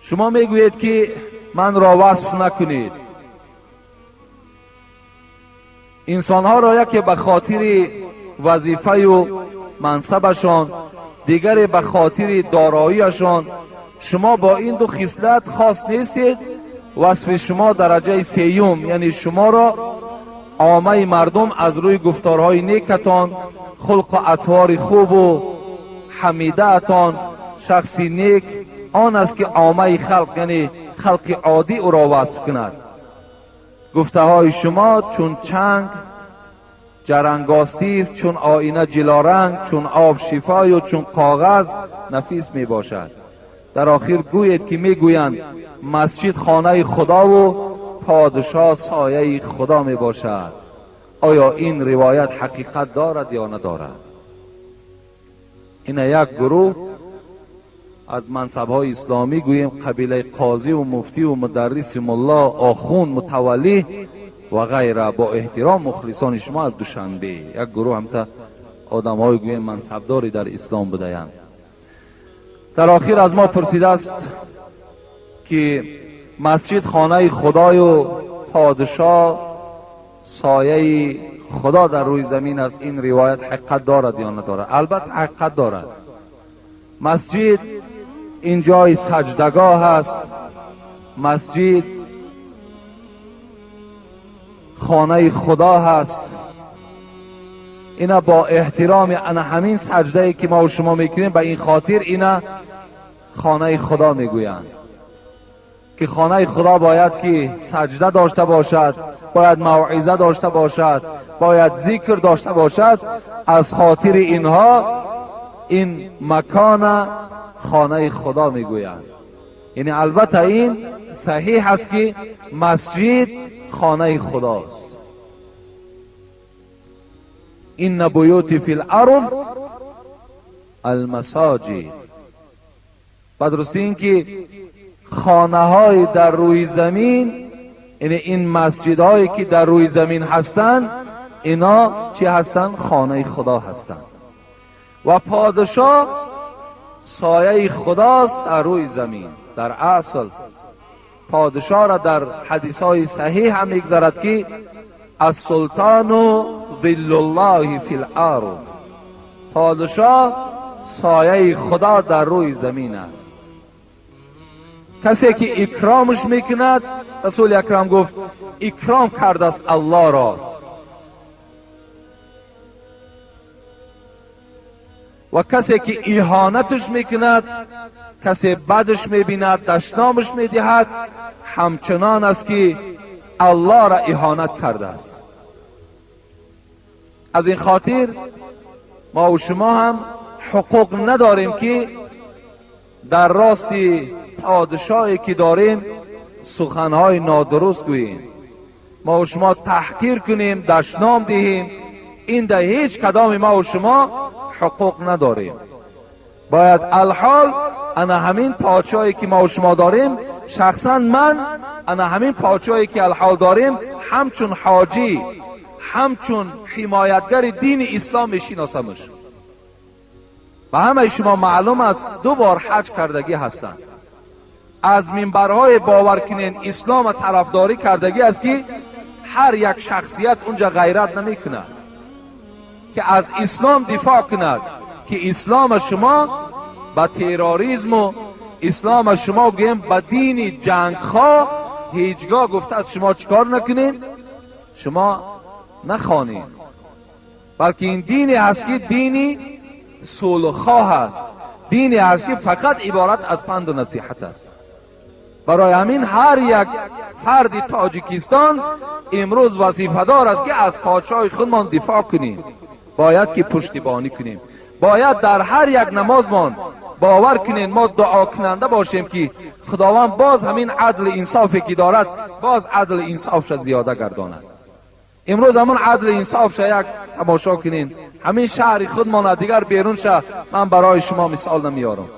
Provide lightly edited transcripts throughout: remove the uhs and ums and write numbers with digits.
شما میگویید که من را وصف نکنید. انسانها را یکی به خاطر وظیفه و منصبشان، دیگری به خاطر داراییشان. شما با این دو خصلت خاص نیستید. وصف شما درجه سیوم، یعنی شما را عامه مردم از روی گفتارهای نیکتان، خلق و اطوار خوب و حمیده اتان، شخصی نیک آن است که عامه خلق یعنی خلق عادی او را وصف کند. گفته های شما چون چنگ جرنگاستی است، چون آینه جلارنگ، چون آب شفای و چون کاغذ نفیس می باشد. در آخر گوید که می گویند مسجد خانه خدا و پادشاه سایه خدا می باشد. آیا این روایت حقیقت دارد یا ندارد؟ این یک گروه از منصب‌های اسلامی، گوییم قبیله قاضی و مفتی و مدرس ملا آخوند متولی و غیره، با احترام مخلصان شما از دوشنبه، یک گروه همتا آدم‌های گوییم منصبداری در اسلام بودند. در آخر از ما پرسیده است که مسجد خانه خدای و پادشاه سایه خدا در روی زمین است. این روایت حقیقت دارد یا ندارد؟ البته حقیقت دارد. مسجد این جای سجدگاه است. مسجد خانه خدا هست. اینا با احترام انا همین سجده که ما و شما میکنیم به این خاطر اینا خانه خدا میگویند که خانه خدا باید که سجده داشته باشد، باید موعظه داشته باشد، باید ذکر داشته باشد. از خاطر اینها این مکان خانه خدا میگویند. یعنی البته این صحیح است که مسجد خانه خداست. این بیوت فی الارض المساجد. بدرستی این که خانه های در روی زمین، یعنی این مسجد هایی که در روی زمین هستند، اینا چی هستند؟ خانه خدا هستند. و پادشاه سایه خداست در روی زمین. در اصل پادشاه را در حدیث های صحیح هم میگذارد که السلطان ظل الله فی الارض. پادشاه سایه خدا در روی زمین است. کسی که اکرامش میکند، رسول اکرم گفت اکرام کرده است الله را. و کسی که اهانتش میکند، کسی بدش میبیند، دشنامش میدهد، همچنان است که الله را اهانت کرده است. از این خاطر ما و شما هم حقوق نداریم که در راست پادشاهی که داریم سخنهای نادرست گوییم، ما و شما تحقیر کنیم، دشنام دهیم. این در هیچ کدام ما و شما حقوق نداریم. باید الحال انا همین پادشاهی که ما و شما داریم، شخصا من انا همین پادشاهی که الحال داریم همچون حاجی، همچون حمایتگر دین اسلام میشناسمش. و همه شما معلوم است 2 بار حج کردگی هستند. از منبرهای باور کنین اسلام طرفداری کردگی است که هر یک شخصیت اونجا غیرت نمی کند که از اسلام دفاع کند، که اسلام شما با تروریسم و اسلام شما گویم با دین جنگخواه هیچگاه گفته از شما چیکار نکنین، شما نخوانید، بلکه این دینی هست که دینی صلح‌خواه است، دینی هست که فقط عبارت از پند و نصیحت است. برای همین هر یک فرد تاجیکستان امروز وظیفه‌دار است که از پادشاه خودمان دفاع کنیم. باید که پشتیبانی کنیم. باید در هر یک نمازمان باور کنین ما دعا کننده باشیم که خداوند باز همین عدل انصافی که دارد باز عدل انصافش زیاده گرداند. امروز همون عدل انصافش یک تماشا کنین. همین شهر خودمان دیگر بیرون شه، من برای شما مثال نمیارم.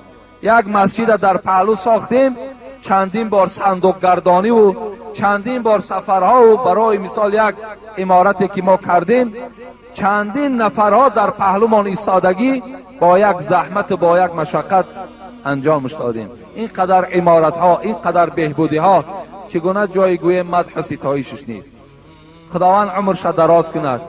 یک مسجد در پهلو ساختیم، چندین بار صندوق گردانی و چندین بار سفرها و برای مثال یک عمارتی که ما کردیم چندین نفرها در پهلومان ایستادگی با یک زحمت با یک مشقت انجامش دادیم. اینقدر عمارت ها، اینقدر بهبودی ها، چگونه جایگوی مدح و ستایشش نیست. خداوند عمرش دراز کند،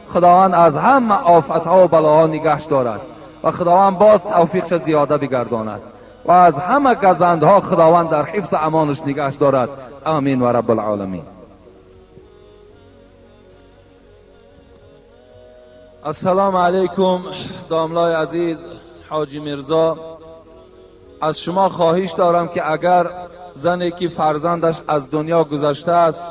خداوند از همه آفت ها و بلاها نگهش دارد و خداوند باز توفیقش زیاده بگرداند و از همه گزندها خداوند در حفظ امانش نگهش دارد. آمین و رب العالمین. السلام علیکم داملای عزیز حاجی میرزا. از شما خواهش دارم که اگر زنی که فرزندش از دنیا گذشته است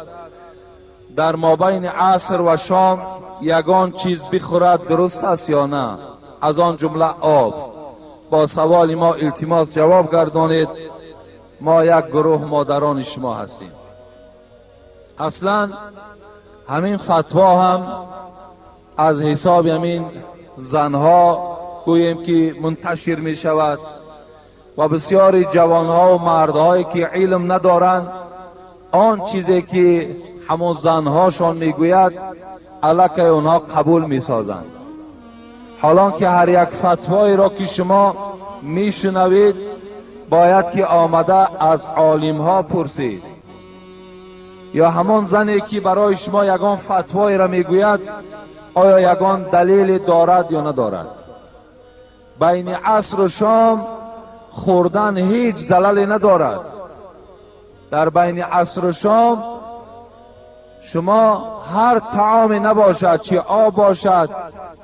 در مابین عصر و شام یگان چیز بخورد درست است یا نه؟ از آن جمله آب. با سوال ما التماس جواب گردانید. ما یک گروه مادران شما هستیم. اصلا همین فتوا هم از حساب همین زنها گوییم که منتشر می شود و بسیاری جوانها و مردهایی که علم ندارند آن چیزی که همون زنهاشان میگوید الکی اونها قبول میسازند. حالا که هر یک فتوایی را که شما میشنوید باید که آمده از عالم ها پرسید، یا همون زنی که برای شما یگان فتوایی را میگوید آیا یگان دلیل دارد یا ندارد. بین عصر و شام خوردن هیچ ضللی ندارد. در بین عصر و شام شما هر طعامی نباشد، چی آب باشد،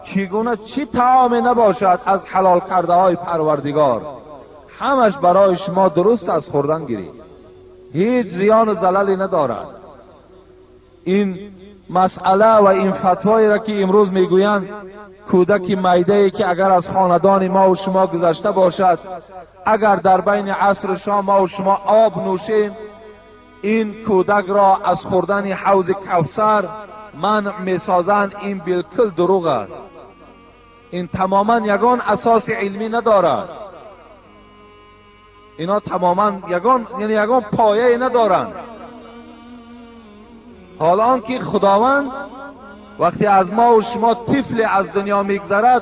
چگونه چی طعامی نباشد از حلال کرده های پروردگار، همش برای شما درست از خوردن گیرید. هیچ زیان و ضللی ندارد. این مسئله و این فتوایی را که امروز میگویند کودک میده‌ای که اگر از خاندان ما و شما گذشته باشد، اگر در بین عصر و شام ما و شما آب نوشیم، این کودک را از خوردن حوض کوثر منع میسازند، این بالکل دروغ است. این تماما یگان اساس علمی ندارد. اینا تماما یگان پایه ندارند. حالا که خداوند وقتی از ما و شما طفل از دنیا میگذرد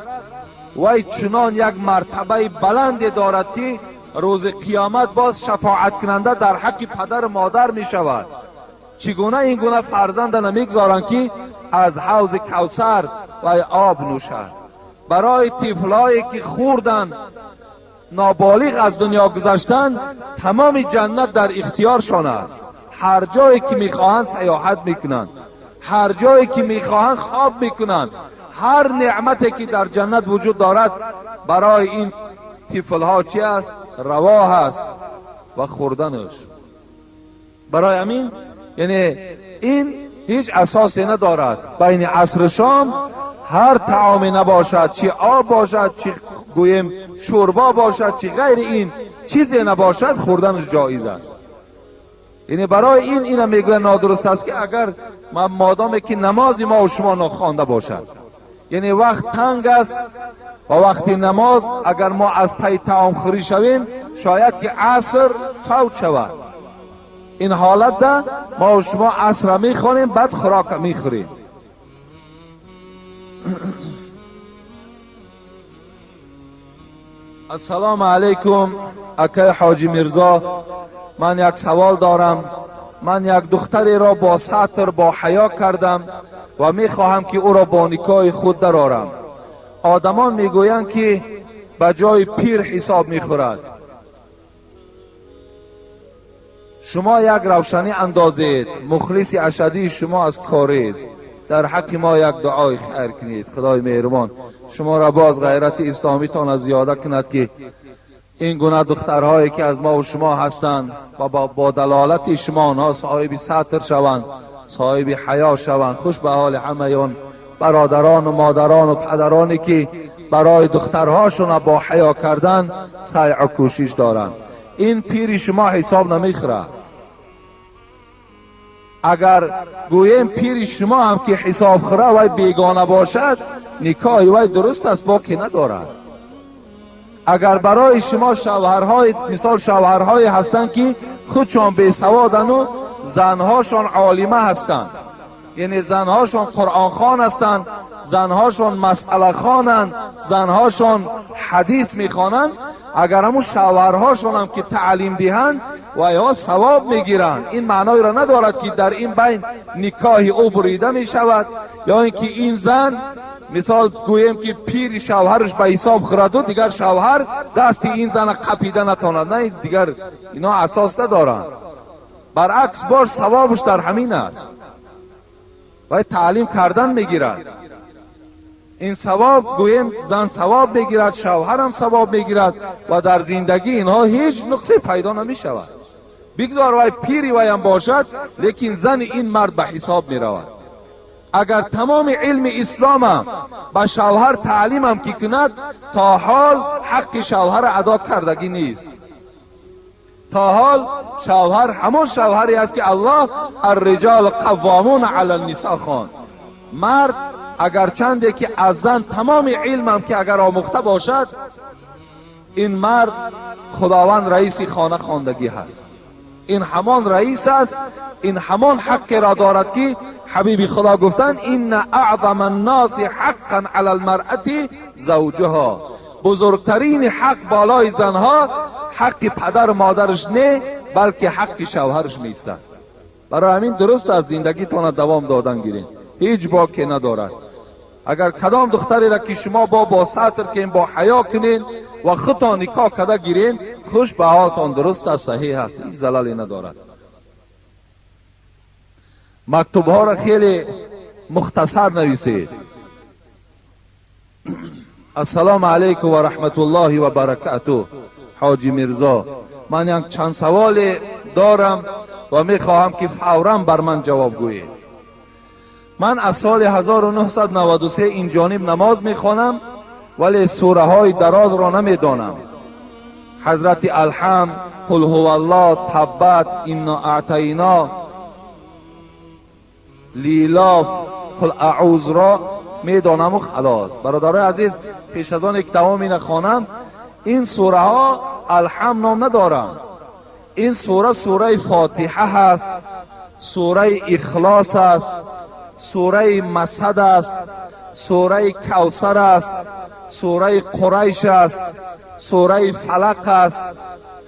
وی چنان یک مرتبه بلندی دارد که روز قیامت باز شفاعت کننده در حق پدر و مادر می شود. چگونه این گونه فرزند نمیگذارند که از حوض کوثر و آب نوشد. برای طفلایی که خوردن نابالغ از دنیا گذشتن تمام جنت در اختیارشان است. هر جایی که میخواهند سیاحت میکنند، هر جایی که میخواهند خواب میکنند. هر نعمتی که در جنت وجود دارد برای این طفل ها چی است؟ روا است و خوردنش. برای همین یعنی این هیچ اساسی ندارد. بین عصر و شام هر طعامی نباشد، چی آب باشد، چی گویم شوربا باشد، چی غیر این چیزی نباشد، خوردنش جایز است. یعنی برای اینا میگوه نادرست است که اگر مادامی که نمازی ما و شما نخوانده باشد، یعنی وقت تنگ است و وقتی نماز اگر ما از پی طعام خوری شویم شاید که عصر فوت شود. این حالت ده ما و شما عصر میخوانیم بعد خوراک میخوریم. السلام علیکم اکای حاجی میرزا. من یک سوال دارم. من یک دختری را با ستر با حیا کردم و میخواهم که او را با نکاح خود درآورم. آدمان میگویند که به جای پیر حساب میخورد. شما یک روشنی اندازید. مخلص اشدی شما از کاریز. در حق ما یک دعای خیر کنید. خدای مهربان شما را باز غیرت اسلامی تان از زیاده کند که این گونه دخترهایی که از ما و شما هستند و با دلالت شما آنها صاحب ستر شوند، صاحب حیا شوند. خوش به حال همه اون برادران و مادران و پدرانی که برای دخترهاشون با حیا کردن سعی و کوشش دارند. این پیر شما حساب نمیخوره. اگر گویم پیر شما هم که حساب خوره و بیگانه باشد نکاح وی درست است، باکی ندارد. اگر برای شما شوهرهای مثال شوهرهای هستند که خودشان بی سوادن و زنهاشان عالمه هستند، یعنی زنهاشان قرآن خوان هستند زنهاشون مسئله خوانند، زنهاشون حدیث میخوانند، اگر همون شوهرهاشون هم که تعلیم دهند و یا ثواب میگیرند. این معنای را ندارد که در این بین نکاح او بریده میشود یا اینکه این زن مثال گویم که پیر شوهرش به حساب خورد و دیگر شوهر دست این زن قپیده نتواند. نه، دیگر اینا اساس ندارند. برعکس باش ثوابش در همین است. باید تعلیم کردن میگیرد. این ثواب گویم زن ثواب میگیرد، شوهر هم ثواب میگیرد و در زندگی اینها هیچ نقصی پیدا نمی شود. بگذار وای پیری وای هم باشد لیکن زن این مرد به حساب می رود. اگر تمام علم اسلام هم به شوهر تعلیم هم که کند، تا حال حق شوهر ادا کردگی نیست. تا حال شوهر همون شوهری است که الله الرجال قوامون علی النساء خواند. مرد اگر چنده که از زن تمام علم هم که اگر آموخته باشد، این مرد خداوند رئیس خانه خواندگی هست. این همان رئیس است، این همان حق را دارد که حبیب خدا گفتن این اعظم الناس حقا علی المرأة زوجها. بزرگترین حق بالای زنها حق پدر و مادرش نه، بلکه حق شوهرش نیست. برای همین درست از زندگی تان دوام دادن گیرین، هیچ باکی ندارد. اگر کدام دختری را که شما با ساتر کنین، با حیا کنین و خودتان نکاح کرده گیرین، خوش به حالتان درست است، صحیح است، هیچ زلالی ندارد. مکتوب ها را خیلی مختصر نویسید. السلام علیکم و رحمت الله و برکاته. حاجی میرزا، من یک چند سوال دارم و میخواهم که فوراً بر من جواب گویید. من از سال 1993 این جانب نماز میخوانم ولی سوره های دراز را نمیدانم. حضرت الحمد، قل هو الله، تبت، انا اعطینا، لیلاف، قل اعوذ را میدانم و خلاص. برادرای عزیز، پیش از آن که تمام نخوانم، این سوره ها الحمد نام ندارم. این سوره سوره فاتحه هست، سوره اخلاص است، سوره مسد است، سوره کوثر است، سوره قریش است، سوره فلق است،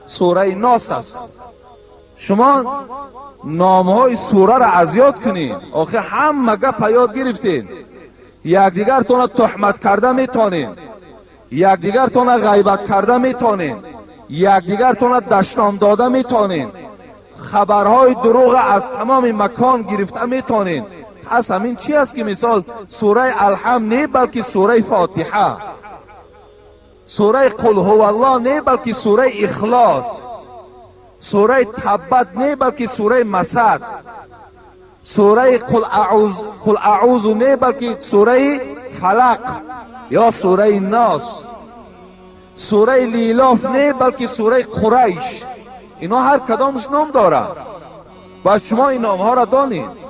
سوره ناس است. شما نام های سوره را از یاد کنید. آخه همه گپ یاد گرفتین، یکدیگر تون تهمت کرده میتونین، یکدیگر تون غیبت کرده میتونین، یکدیگر تون دشنام داده میتونین، خبرهای دروغ از تمام مکان گرفته میتونین. پس همین چی است که مثال سوره الحمد نه بلکه سوره فاتحه، سوره قل هو الله نه بلکه سوره اخلاص، سوره تبت نه بلکه سوره مسد، سوره قل اعوذ نه بلکه سوره فلق یا سوره ناس، سوره لیلاف نه بلکه سوره قریش. اینا هر کدامش نام داره. باید شما این نام ها را دانید.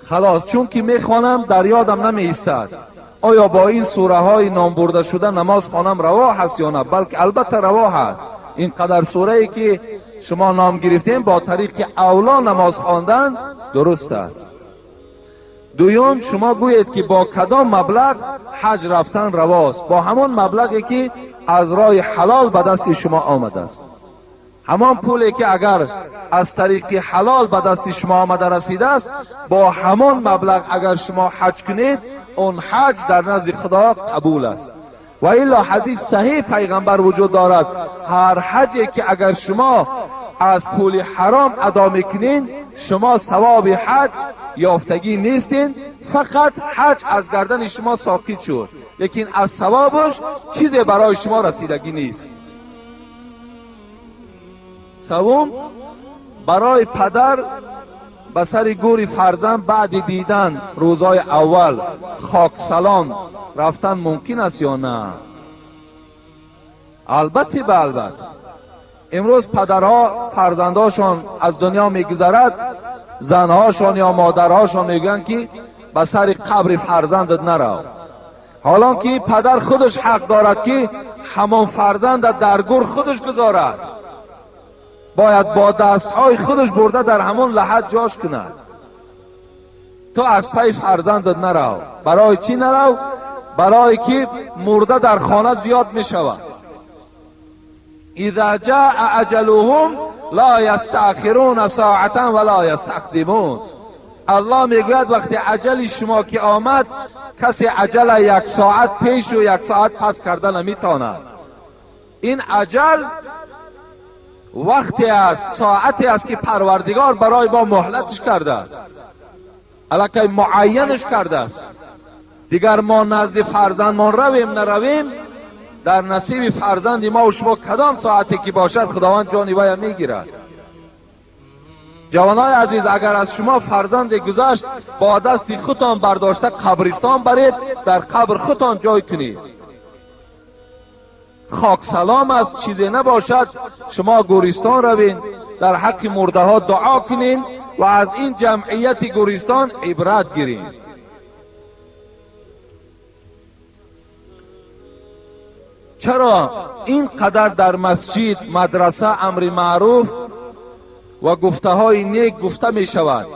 خلاص، چون که میخوانم در یادم نمی ایستد آیا با این سوره های نام برده شده نماز خوانم روا هست یا نه. بلکه البته روا هست. اینقدر سوره ای که شما نام گرفتین با طریق اولا نماز خواندن درست است. دویم، شما گویید که با کدام مبلغ حج رفتن رواست؟ با همان مبلغی که از راه حلال به دست شما آمده است. همان پولی که اگر از طریق حلال به دست شما آمده رسیده است، با همان مبلغ اگر شما حج کنید، اون حج در نزد خدا قبول است. و الا حدیث صحیح پیغمبر وجود دارد، هر حجی که اگر شما از پول حرام ادا میکنین، شما ثواب حج یافتگی نیستین، فقط حج از گردن شما ساقط شد، لیکن از ثوابش چیزی برای شما رسیدگی نیست. سوم، برای پدر به سر گور فرزند بعد دیدن روزای اول خاکسلام رفتن ممکن است یا نه؟ البته به البته. امروز پدرها فرزنداشون از دنیا میگذرد، زنهاشون یا مادرهاشون میگن که به سر قبر فرزندت نرو، حالا که پدر خودش حق دارد که همان فرزند در گور خودش گذارد. باید با دستهای خودش برده در همون لحد جاش کند. تو از پی فرزندت نرو. برای چی نرو؟ برای که مرده در خانه زیاد می شود. اذا جاء اجلهم لا یستأخرون ساعتا ولا یستقدمون. الله میگوید وقتی اجل شما که آمد، کسی اجل 1 ساعت پیش و 1 ساعت پس کردن نمیتواند. این اجل وقتی است، ساعتی است که پروردگار برای ما مهلتش کرده است، الکی معینش کرده است. دیگر ما نزد فرزندمان رویم نرویم، در نصیب فرزند ما و شما کدام ساعتی که باشد خداوند جان وی میگیرد. جوانای عزیز، اگر از شما فرزند گذشت، با دست خودتان برداشته قبرستان برید، در قبر خودتان جای کنید. خاک سلام است، چیزی نباشد، شما گورستان روین، در حق مرده ها دعا کنین و از این جمعیت گورستان عبرت گیرین. چرا اینقدر در مسجد، مدرسه امر معروف و گفته های نیک گفته می شود؟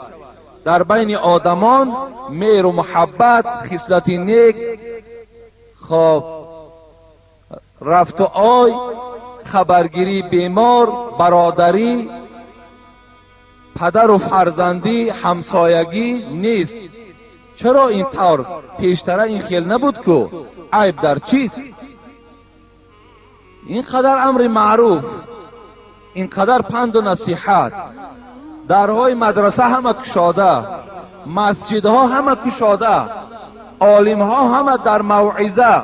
در بین آدمان مهر و محبت، خصلت نیک، خب رفت و آی، خبرگیری بیمار، برادری، پدر و فرزندی، همسایگی نیست. چرا این طور؟ پیشتره این خیل نبود که عیب در چیست؟ اینقدر امر معروف، اینقدر پند و نصیحت، درهای مدرسه همه کشاده، مسجدها همه کشاده، عالمها همه در موعظه.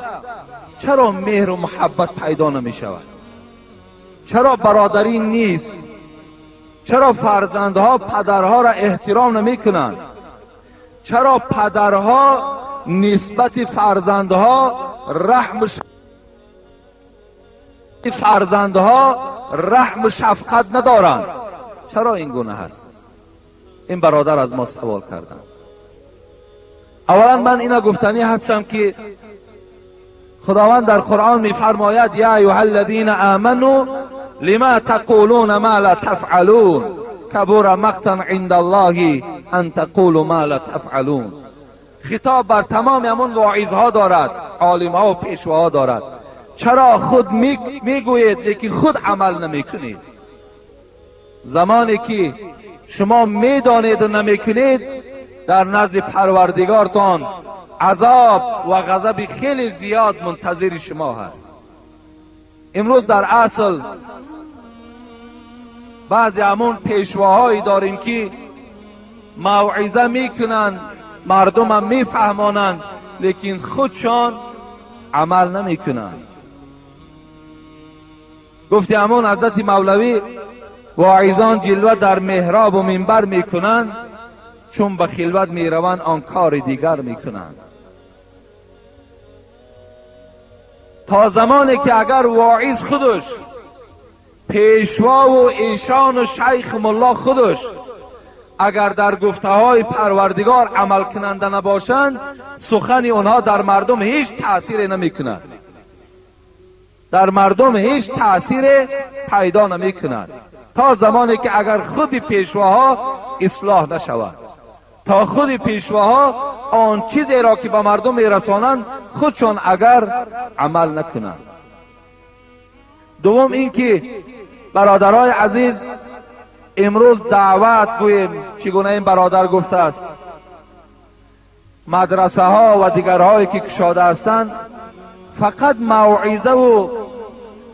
چرا مهر و محبت پیدا نمی شود؟ چرا برادری نیست؟ چرا فرزندها پدرها را احترام نمی کنند؟ چرا پدرها نسبت فرزندها رحم و شفقت ندارند؟ چرا این گونه هست؟ این برادر از ما سوال کردن. اولا من اینا گفتنی هستم که خداوند در قرآن میفرماید یا ایها الذین آمنوا لما تقولون ما لا تفعلون کبر مقتا عند الله ان تقولوا ما لا تفعلون. خطاب بر تمام همون واعظها دارد، عالمها و پیشواها دارد. چرا خود میگویید لیکن خود عمل نمیکنید؟ زمانی که شما میدانید و نمیکنید، در نزد پروردگارتان عذاب و غضب خیلی زیاد منتظر شما هست. امروز در اصل بعضی همون پیشواهایی داریم که موعظه میکنن، مردم هم میفهمانند، لیکن خودشان عمل نمیکنن. گفتی همون حضرت مولوی واعظان جلوه در محراب و منبر میکنن، چون به خلوت میروند آن کار دیگر میکنن. تا زمانی که اگر واعظ خودش، پیشوا و ایشان و شیخ ملا خودش اگر در گفته های پروردگار عمل کننده نباشند، سخن اونها در مردم هیچ تأثیر نمی کند، در مردم هیچ تأثیر پیدا نمی کند. تا زمانی که اگر خود پیشواها اصلاح نشود، تا خود پیشواها آن چیزی را که به مردم میرسانند خودشان اگر عمل نکنند. دوم این که برادرای عزیز، امروز دعوت گویم چگونه این برادر گفته است، مدرسه ها و دیگرهایی که کشاده هستند فقط موعظه و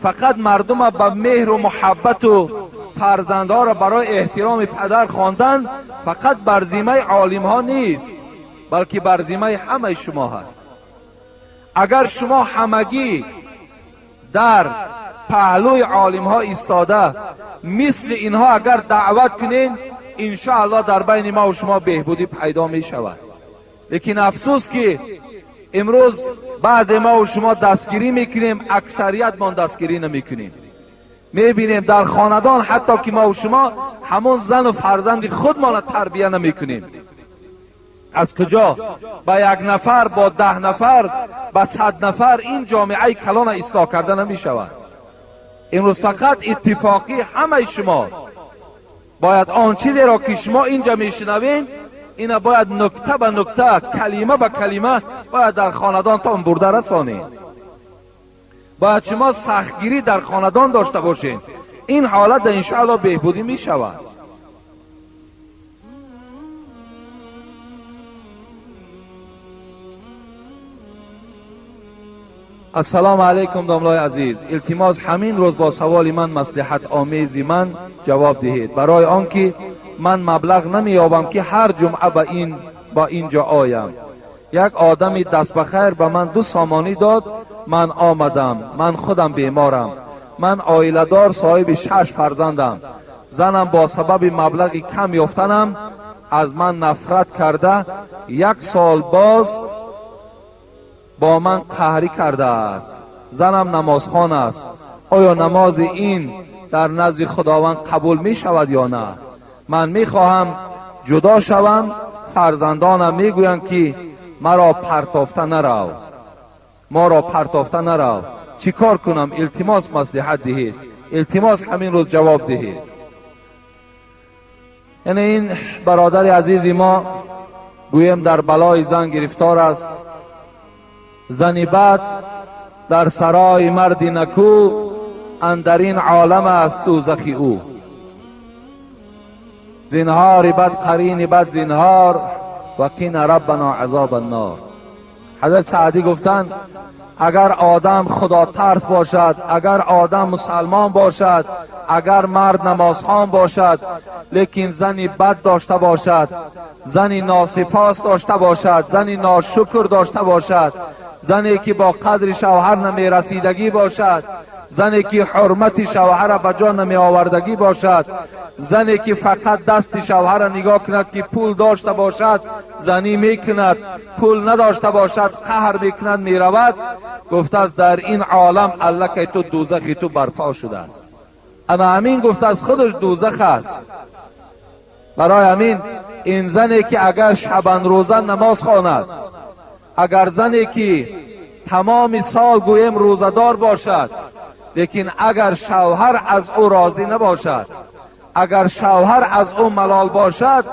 فقط مردم به مهر و محبت و فرزندها را برای احترام پدر خواندن فقط بر ذمه عالم ها نیست، بلکه بر ذمه همه شما هست. اگر شما همگی در پهلوی عالم ها ایستاده مثل اینها اگر دعوت کنین، انشاءالله در بین ما و شما بهبودی پیدا می شود. لیکن افسوس که امروز بعض ما و شما دستگیری میکنیم، اکثریت ما دستگیری نمیکنیم. میبینیم در خاندان حتی که ما و شما همون زن و فرزند خودمان تربیه نمیکنیم. از کجا با 1 نفر، با 10 نفر، با 100 نفر این جامعه کلان اصلاح کرده نمی شود؟ امروز فقط اتفاقی همه شما باید آن چیزی را که شما اینجا میشنوین اینا باید نکته به نکته، کلمه به کلمه باید در خاندانتان برده رسانید. باید شما سختگیری در خاندان داشته باشید. این حالت انشاءالله بهبودی می شود. السلام علیکم داملای عزیز، التماس همین روز با سوال من مصلحت آمیزی من جواب دهید، برای آنکه من مبلغ نمییابم که هر جمعه با اینجا آیم. یک آدمی دست بخیر به من 2 سامانی داد، من آمدم. من خودم بیمارم، من عائله دار صاحب 6 فرزندم. زنم با سبب مبلغی کم یافتنم از من نفرت کرده 1 سال باز با من قهری کرده است. زنم نمازخوان است. آیا نماز این در نزد خداوند قبول می شود یا نه؟ من می خواهم جدا شوم. فرزندانم می گویند که مرا پرتافته نرو، ما را پرتافته نرو. چی کار کنم؟ التماس مصلحت دهید، التماس همین روز جواب دهید. یعنی این برادر عزیزی ما گویم در بلای زن گرفتار است. زنی بد در سرای مرد نکو، اندرین عالم است دوزخی او. زنهار بد قرین بد زنهار، و قین ربنا عذاب النار. حضرت سعدی گفتند اگر آدم خدا ترس باشد، اگر آدم مسلمان باشد، اگر مرد نمازخوان باشد، لیکن زنی بد داشته باشد، زنی ناسپاس داشته باشد، زنی ناشکر داشته باشد، زنی که با قدر شوهر نمی رسیدگی باشد، زنی که حرمت شوهر به جا نمی آوردگی باشد، زنی که فقط دست شوهر نگاه کند که پول داشته باشد زنی میکند، پول نداشته باشد قهر میکند میرود، گفته است در این عالم الله که تو دوزخی تو برپا شده است. اما همین گفته است خودش دوزخ است. برای همین این زنی که اگر شبان روزه نماز خواند، اگر زنی که تمام سال گویم روزدار باشد، لیکن اگر شوهر از او راضی نباشد، اگر شوهر از او ملال باشد،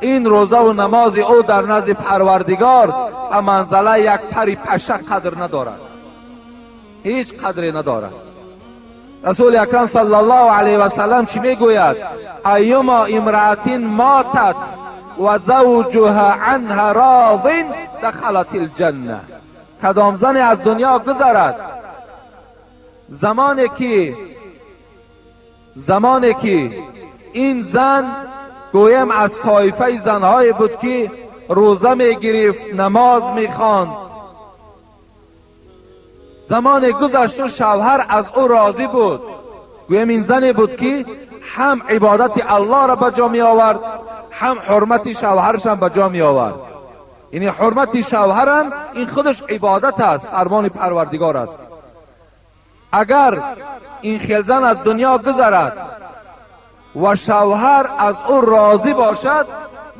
این روزه و نماز او در نزد پروردگار به منزله یک پری پشه قدر ندارد، هیچ قدری ندارد. رسول اکرم صلی الله علیه و سلم چی میگوید؟ ایما امرأة ماتت و زوجها عنها راض دخلت الجنه. کدام زن از دنیا گذرد، زمانی که این زن گویم از طایفه زنهای بود که روزه می گرفت، نماز می خواند، زمان گذشت و شوهر از او راضی بود، گویم این زنی بود که هم عبادت الله را به جا می آورد، هم حرمت شوهرش هم به جا می آورد. یعنی حرمت شوهرم این خودش عبادت است، فرمان پروردگار است. اگر این خیلزن از دنیا گذرد و شوهر از او راضی باشد،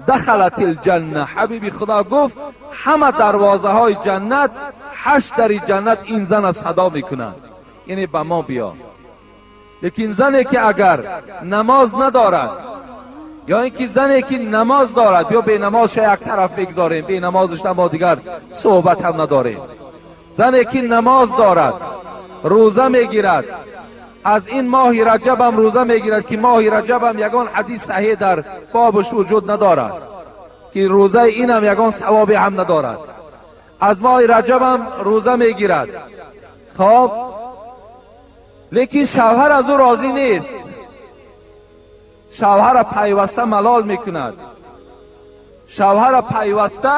دخلت الجنه. حبیب خدا گفت همه دروازه های جنت، 8 در جنت این زن صدا میکنند، یعنی به ما بیا. لیکن زنی که اگر نماز ندارد، یا اینکه زنی که نماز دارد، بیا به نمازش یک طرف بگذاریم، به نمازش ما دیگر صحبت هم نداریم. زنی که نماز دارد، روزه میگیرد، از این ماه رجب هم روزه میگیرد که ماه رجب هم یگان حدیث صحیح در بابش وجود ندارد که روزه این هم یگان ثواب هم ندارد. از ماه رجب هم روزه میگیرد، خب لیکن شوهر از او راضی نیست، شوهر پیوسته ملال میکند، شوهر پیوسته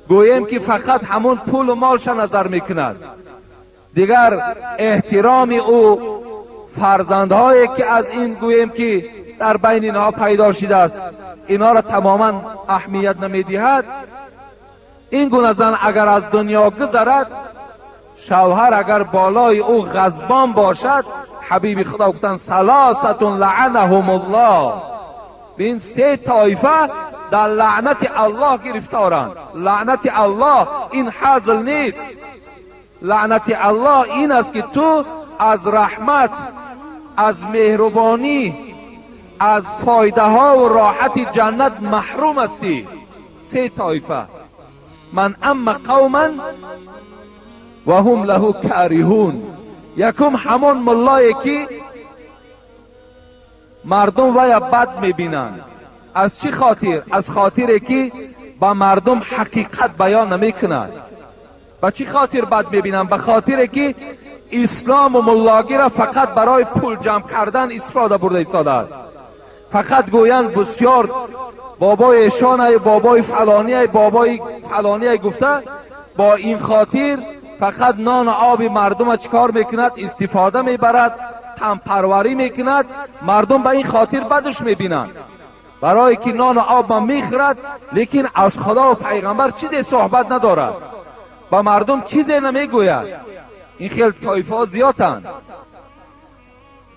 گویم که فقط همون پول و مالش نظر میکند، دیگر احترام او فرزندهایی که از این گویم که در بین اینها پیدا شده است اینا را تماما اهمیت نمیدهد. این گونه زن اگر از دنیا گذرد، شوهر اگر بالای او غضبان باشد، حبیب خدا گفتن ثلاثه لعنهم الله، این 3 طایفه در لعنت الله گرفتارند. لعنت الله این حاصل نیست، لعنت الله این است که تو از رحمت، از مهربانی، از فایده ها و راحت جنت محروم هستی. سه طایفه: من اما قوما و هم له کارهون. یکم همون ملایی که مردم وی بد میبینند. از چی خاطر؟ از خاطر که با مردم حقیقت بیان نمیکنند. با چی خاطر بد میبینند؟ به خاطر که اسلام و ملاگی را فقط برای پول جمع کردن استفاده برده ایستاده است. فقط گویند بسیار بابای ایشان، بابای فلانی، بابای فلانی گفته. با این خاطر فقط نان و آب مردم چکار میکند؟ استفاده میبرد، تنپروری میکند. مردم به این خاطر بدش میبینند، برای که نان و آب ما میخورد، لیکن از خدا و پیغمبر چیزی صحبت ندارد، با مردم چیزی نمیگوید. این خیلی طایفه زیادند.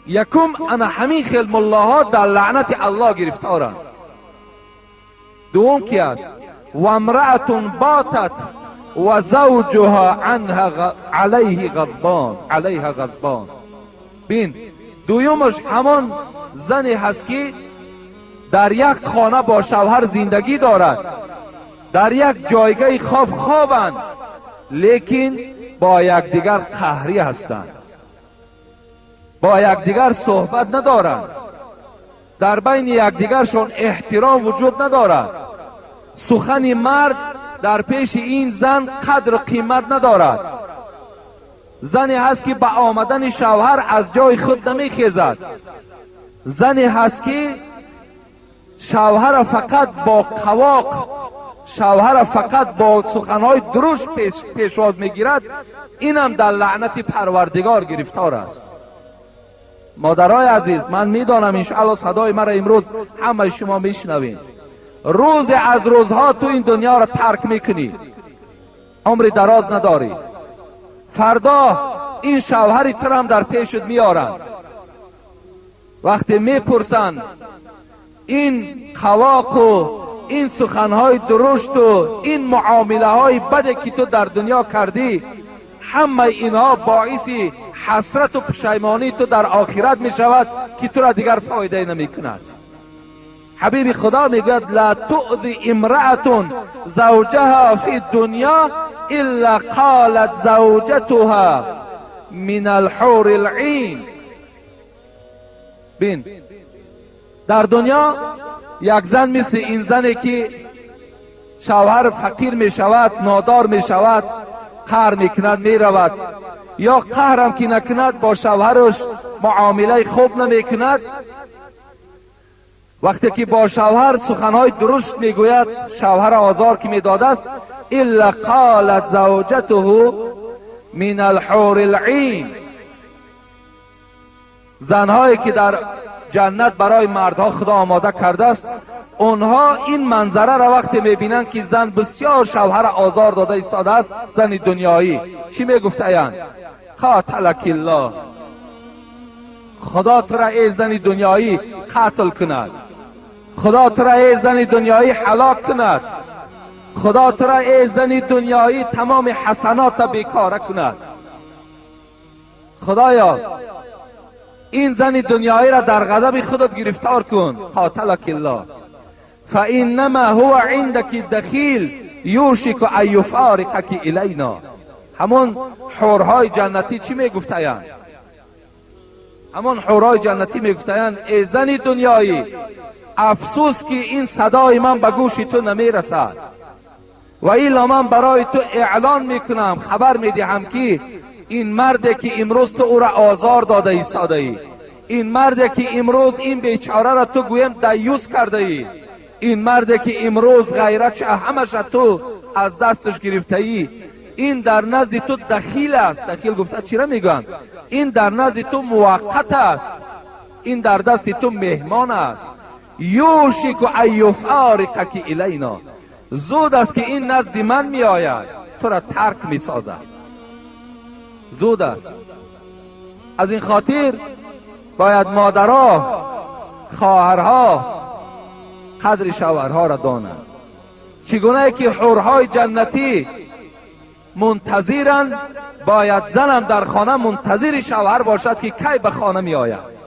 یکم انا همین خیلی ملاها در لعنت الله گرفتارند. دوم کی است؟ و امرأة باتت و زوجها عنها علیها غضبان. بین، دویمش همان زنی هست که در یک خانه با شوهر زندگی دارد، در یک جایگاه خوابند، لیکن با یکدیگر قهری هستند، با یکدیگر صحبت ندارند، در بین یکدیگرشون احترام وجود ندارد. سخن مرد در پیش این زن قدر و قیمت ندارد. زنی هست که با آمدن شوهر از جای خود نمیخیزد. زنی هست که شوهر فقط با قواق، شوهر فقط با سخنهای درشت پیشواز میگیرد. اینم در لعنت پروردگار گرفتار است. مادرای عزیز، من میدانم انشاءالله صدای مرا امروز همه شما میشنوین. روز از روزها تو این دنیا را ترک میکنی، عمر دراز نداری. فردا این شوهری تو هم در پیشت میارند. وقتی میپرسند این قواق و این سخنهای درشت و این معامله های بده که تو در دنیا کردی، همه اینها باعث حسرت و پشیمانی تو در آخرت می شود که تو را دیگر فایده نمی کند. حبیب خدا میگوید لا تؤذی امرأة زوجها فی الدنیا الا قالت زوجتها من الحور العین. بین، در دنیا یک زن مثل این زنی که شوهر فقیر می شود، نادار می شود، قهر می کند می رود، یا قهرم که نکند با شوهرش معامله خوب نمی کند، وقتی که با شوهر سخنهای درشت می گوید، شوهر آزار که می داده است، الا قالت زوجته من الحور العین. زنهایی که در جنت برای مردها خدا آماده کرده است، اونها این منظره را وقتی میبینند که زن بسیار شوهر آزار داده ایستاده است، زن دنیایی، چی میگفته اند؟ قاتلک الله، خدا تو را ای زن دنیایی قتل کند، خدا تو را ای زن دنیایی هلاک کند، خدا تو را ای زن دنیایی تمام حسنات بیکاره کند. خدایا این زن دنیایی را در غضب خودت گرفتار کن. قاتلک الله فانما هو عندك دخیل یوشک ان یفارقک الینا. همون حورهای جنتی چی میگفتند؟ همون حورهای جنتی میگفتند ای زن دنیایی، افسوس که این صدای من به گوش تو نمیرسد، و ایلا من برای تو اعلان میکنم، خبر میدهم که این مرد که امروز تو او را آزار داده ایستاده ای، این مرد که امروز این بیچاره را تو گویم دیوس کرده ای، این مرد که امروز غیرت همش تو از دستش گرفته ای، این در نزد تو دخیل است. دخیل گفته چرا میگن؟ این در نزد تو موقت است، این در دست تو مهمان است. یوشک ان یفارقک الینا، زود است که این نزد من می آید، تو را ترک می سازد، زود است. از این خاطر باید مادرها، خواهرها قدر شوهرها را دانند. چگونه که حورهای جنتی منتظرند باید زنم در خانه منتظر شوهر باشد که کی به خانه می آید.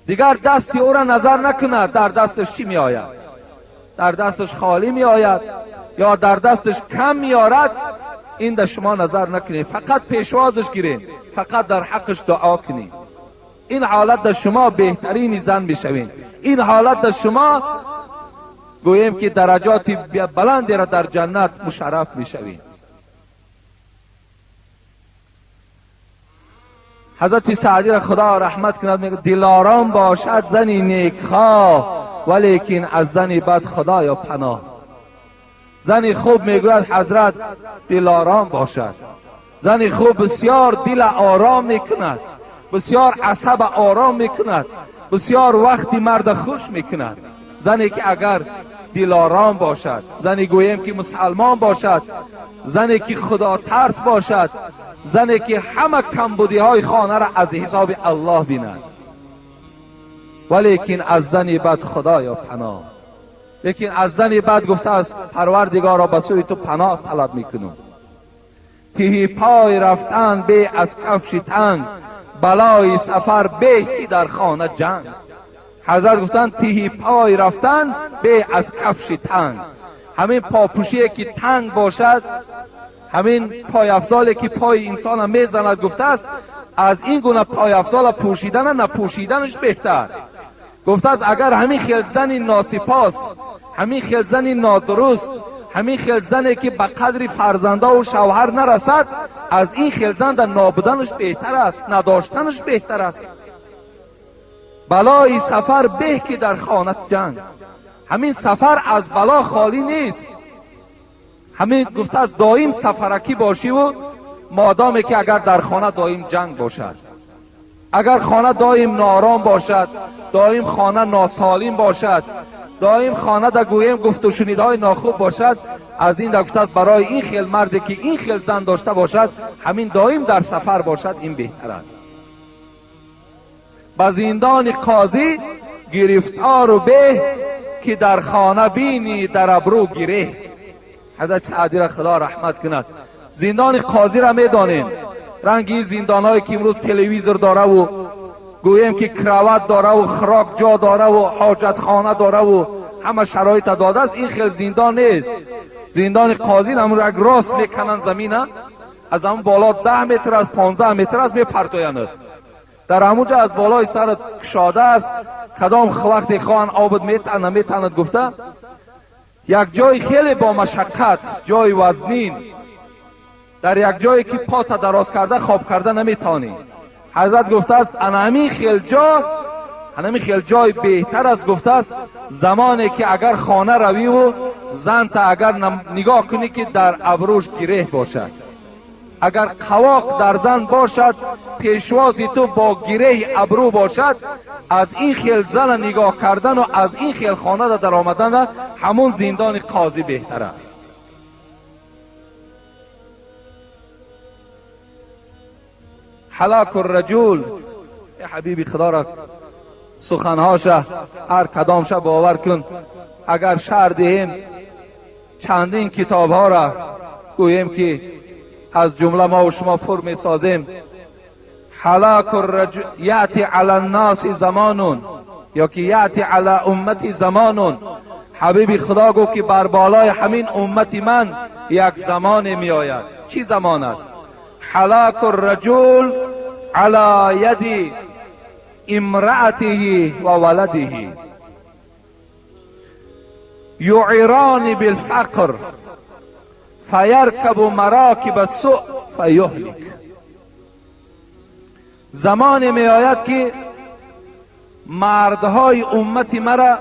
دیگر دستی او را نظر نکند در دستش چی می آید، در دستش خالی می آید یا در دستش کم می آرد. این در شما نظر نکنید، فقط پیشوازش گیرید، فقط در حقش دعا کنید. این حالت در شما بهترین زن میشوین. این حالت در شما گوییم که درجات بلندی را در جنت مشرف میشوین. حضرت سعدی را خدا رحمت کند میگه دلارام باشد زنی نیکخواه ولیکن از زنی بد خدایا پناه. زنی خوب میگوید حضرت دلارام باشد. زنی خوب بسیار دل آرام میکند، بسیار عصب آرام میکند، بسیار وقتی مرد خوش میکند. زنی که اگر دلارام باشد، زنی گوییم که مسلمان باشد، زنی که خدا ترس باشد، زنی که همه کمبودی های خانه را از حساب الله بیند. ولیکن از زنی بد خدایا پناه. لیکن از زنی بد گفته است پروردگارا به سوی تو پناه طلب میکنم. تهی پای رفتن به از کفش تنگ، بلای سفر به که در خانه جنگ. حضرت گفتن تهی پای رفتن به از کفش تنگ. همین پاپوشی که تنگ باشد، همین پای افضالی که پای انسان میزند، گفته است از این گونه پای افضال پوشیدن نپوشیدنش بهتر. گفته است اگر همین خلزن ناسپاس، همین خلزن نادرست، همین خلزنی که به قدر فرزنده و شوهر نرسد، از این خلزن در نابودنش بهتر است، نداشتنش بهتر است. بلای سفر به که در خانه جنگ. همین سفر از بلا خالی نیست. همین گفته از دائم سفرکی باشی و مادامی که اگر در خانه دائم جنگ باشد، اگر خانه دائم نارام باشد، دائم خانه ناسالم باشد، دائم خانه در گویم گفت و شنیدهای ناخوب باشد، از این گفته است برای این خیل مردی که این خیل زن داشته باشد همین دائم در سفر باشد، این بهتر است. به زندان قاضی گرفتار و به که در خانه بینی در ابرو گره. حضرت سعدی را خدا رحمت کند. زندان قاضی را میدانیم، رنگی زندان هایی که امروز تلویزور داره و گویم که کراوات داره و خراک جا داره و حاجت خانه داره و همه شرایط داده است، این خیلی زندان نیست. زندان قاضی همون یک راست میکنن زمینه، از همون بالا 10 متر از 15 متر از میپرتویند، در همونجا از بالای سر کشاده است. کدام وقتی خواهن آبد میتاند گفته یک جای خیلی با مشقت، جای وزنین، در یک جایی که پات دراز کرده خواب کرده نمیتانی. حضرت گفته است همین خیل جای بهتر است. گفته است زمانی که اگر خانه روی و زن تا اگر نگاه کنی که در ابروش گره باشد، اگر قواق در زن باشد، پیشوازی تو با گره ابرو باشد، از این خیل زن نگاه کردن و از این خیل خانه در آمدن همون زندان قاضی بهتر است. هلاک الرجل، حبیبی خدا را سخنهاش هر کدامش باور کن. اگر شرح دهیم چندین کتاب ها را گوییم که از جمله ما و شما پر می سازیم. هلاک الرجل یأتی علی الناس زمانون، یا که یأتی علی امتی زمانون. حبیبی خدا گو که بر بالای همین امت من یک زمان می آید. چی زمان است؟ هلاک الرجل علی ید امرأته و ولده یعران بالفقر فیرکب مراکب السوء فیهلک. زمانی می آید که مردهای امت مرا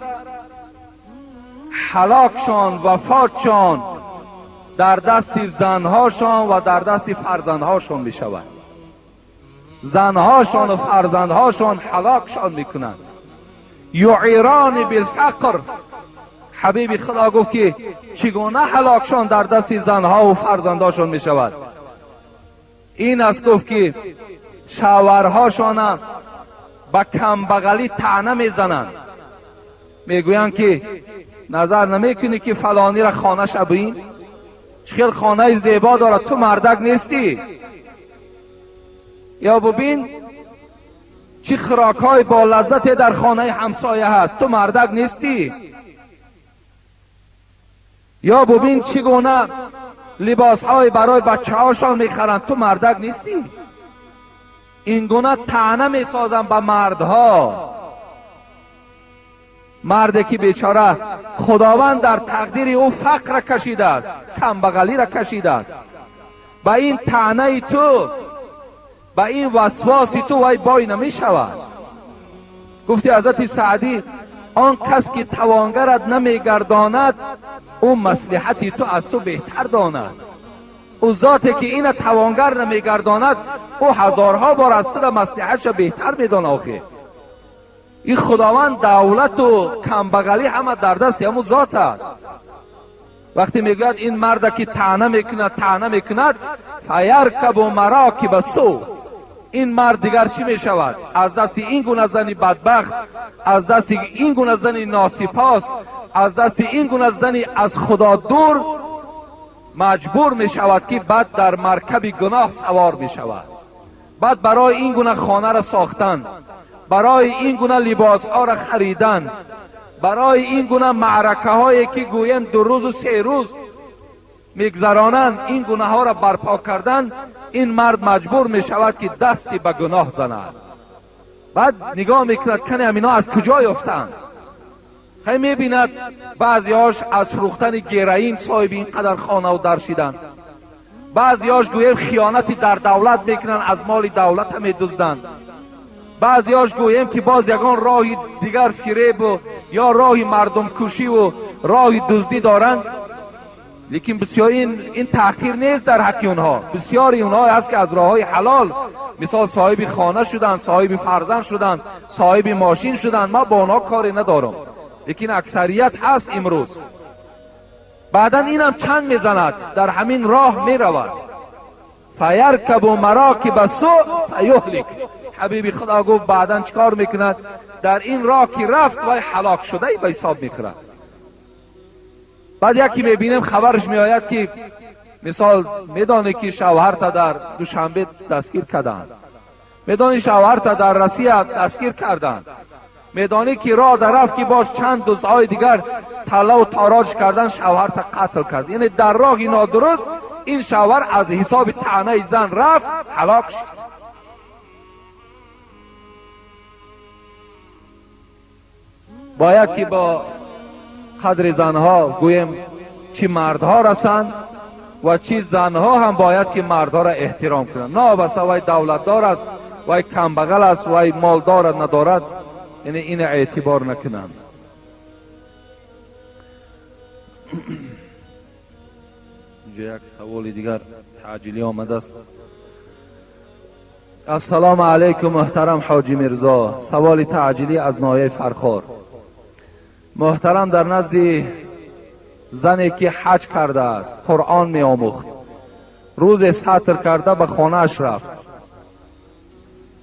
هلاکشان، وفاتشان در دست زنهاشان و در دست فرزندهاشان می شود. زنهاشان و فرزندهاشان هلاکشان می کنند. یعیران بالفقر. حبیب خدا گفت که چگونه هلاکشان در دست زنها و فرزندهاشان می شود. این است گفت که شوهرهاشان با کمبغلی طعنه می زنند، می گویند که نظر نمی کنی که فلانی را خانه شبین، چخیل خانه زیبا دارد، تو مردک نیستی، یا ببین چی خوراک‌های با لذت در خانه همسایه هست، تو مردک نیستی. یا ببین چگونه لباس‌های برای بچه‌هاشان می‌خرند، تو مردک نیستی. این گونه طعنه می‌سازن به مردها. مردی که بیچاره خداوند در تقدیر او فقر را کشیده است، کمبغلی را کشیده است، با این طعنه تو، با این وسواس تو وای بای نمی شود. گفتی حضرت سعدی آن کس که توانگرت نمی گرداند او مصلحتی تو از تو بهتر داند. او ذاتی که این توانگر نمی گرداند او هزارها بار از تو مصلحتش بهتر میداند. آخه این خداوند دولت و کمبغلی همه در دست همون ذات است. وقتی میگوید این مرد که طعنه میکند فیرکب مراکب سو، این مرد دیگر چی میشود؟ از دست این گونه زنی بدبخت، از دست این گونه زنی ناسپاس، از دست این گونه زنی از خدا دور مجبور میشود که بعد در مرکب گناه سوار میشود. بعد برای این گونه خانه را ساختن، برای این گونه لباس ها را خریدن، برای این گونه معرکه هایی که گویم 2 روز و 3 روز میگذرانند این گونه ها را برپا کردن، این مرد مجبور می شود که دستی به گناه زند. بعد نگاه میکند کنه امینا از کجا یافتند. خیلی میبیند بعضیاش از فروختن گیرین صاحب این قدر خانه و در شدند، بعضیاش گویم خیانتی در دولت میکنن، از مال دولت هم میدزدند، بعضیاش گویم که باز یگان راهی دیگر فریب و یا راهی مردم کشی و راهی دزدی دارند. لیکن بسیار این تحقیر نیست در حق اونها. بسیاری اونها هست که از راههای حلال مثال صاحب خانه شدند، صاحب فرزند شدند، صاحب ماشین شدند. ما با اونها کاری ندارم، لیکن اکثریت هست امروز. بعدا اینم چند میزند در همین راه میرود. فیرکب مراکب سوء فیهلک. حبیب خدا گفت بعدا چیکار میکند؟ در این راه که رفت و هلاک شده به حساب میخورد. بعد یکی میبینیم خبرش میآید که مثال میدانه که شوهر تا در دوشنبه دستگیر کردند، میدانی شوهر تا در روسیه دستگیر کردند، میدانی که راه در رفت که باز چند دوستای دیگر طلا و تاراج کردن شوهر تا قتل کرد. یعنی در راه نادرست این شوهر از حساب طعنه زن رفت هلاک شد. باید که با قدر زنها گویم چی مردها رسند و چی زنها هم باید که مردها را احترام کنند. نه بس وای دولتدار است، وای کمبغل است، وای مالدار ندارد، یعنی این اعتبار نکنند. اینجا یک سوال دیگر تعجیلی آمده است. السلام علیکم محترم حاجی مرزا، سوال تعجیلی از نایه فرخار. محترم، در نزد زنی که حج کرده است قرآن می آموخت، روز سطر کرده به خانه اش رفت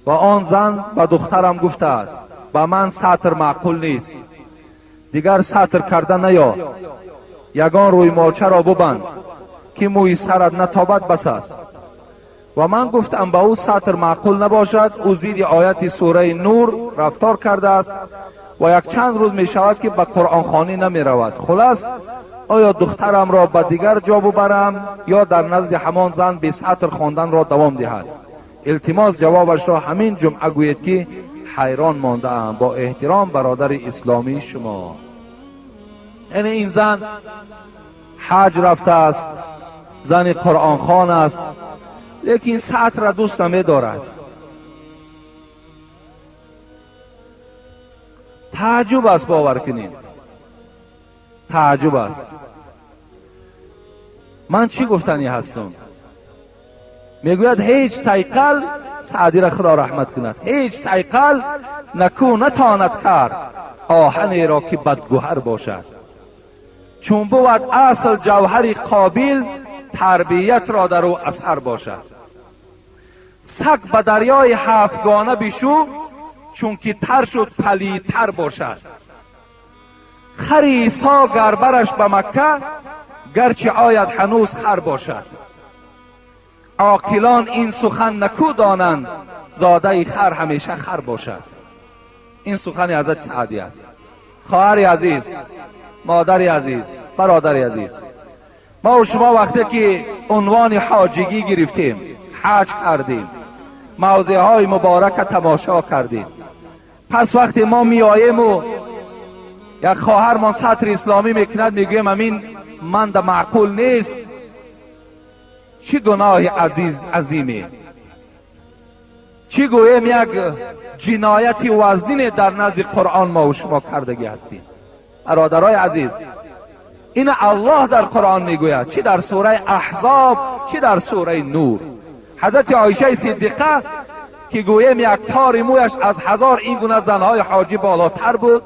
و آن زن به دخترم گفته است به من سطر معقول نیست، دیگر سطر کرده نیا، یگان روی مالچه را ببند که موی سرت نتابد بس است. و من گفتم به او سطر معقول نباشد، او زیر آیت سوره نور رفتار کرده است و یک چند روز می شود که به قرآن خوانی نمی رود. خلاص آیا دخترم را به دیگر جا ببرم یا در نزد همان زن به سطر خواندن را دوام دهد؟ التماس جوابش را همین جمعه گوید که حیران مانده ام. با احترام برادر اسلامی شما. یعنی این زن حج رفته است، زن قرآن خوان است، لیکن سطر را دوست نمی دارد. تعجب است، باور کنید، تعجب است. من چی گفتنی هستم؟ میگوید هیچ سیقل، سعدی را خدا رحمت کند، هیچ سیقل نتواند کرد آهنی را که بدگوهر باشد، چون بود اصل جوهر قابل تربیت را در او اثر باشد. سگ به دریای هفتگانه بشو چون که تر شد پلیتر باشد. خر عیسی گربرش به مکه گرچه آید هنوز خر باشد. عاقلان این سخن نکو دانند، زاده خر همیشه خر باشد. این سخن حضرت سعدی است. خواهر عزیز، مادر عزیز، برادر عزیز، ما و شما وقتی که عنوان حاجگی گرفتیم، حج کردیم، موضع های مبارک تماشا کردیم، پس وقتی ما می آییم و یک خواهر من سطر اسلامی میکند میگویم امین من ده معقول نیست، چی گناه عزیز عظیمی، چی گویم یک جنایت وزنی در نزد قرآن ما و شما کردگی هستیم. برادرای عزیز، این الله در قرآن میگوید، چی در سوره احزاب چی در سوره نور. حضرت عایشه صدیقه که گویم یک تار مویش از 1000 این گونه زنهای حاجی بالاتر بود،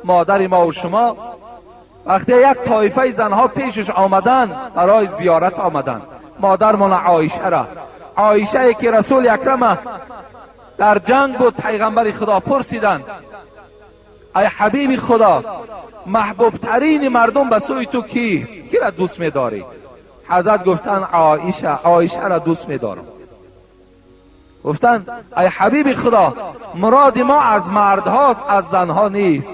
مادر ما و شما، وقتی یک طایفه زنها پیشش آمدن برای زیارت آمدن، مادر من عایشه را، عایشه که رسول اکرم در جنگ بود، پیغمبر خدا پرسیدن ای حبیب خدا، محبوب ترین مردم به سوی تو کیست؟ کی را دوست می‌داری؟ حضرت گفتن عایشه را دوست می‌دارم. گفتن ای حبیب خدا، مراد ما از مردهاست از زنها نیست.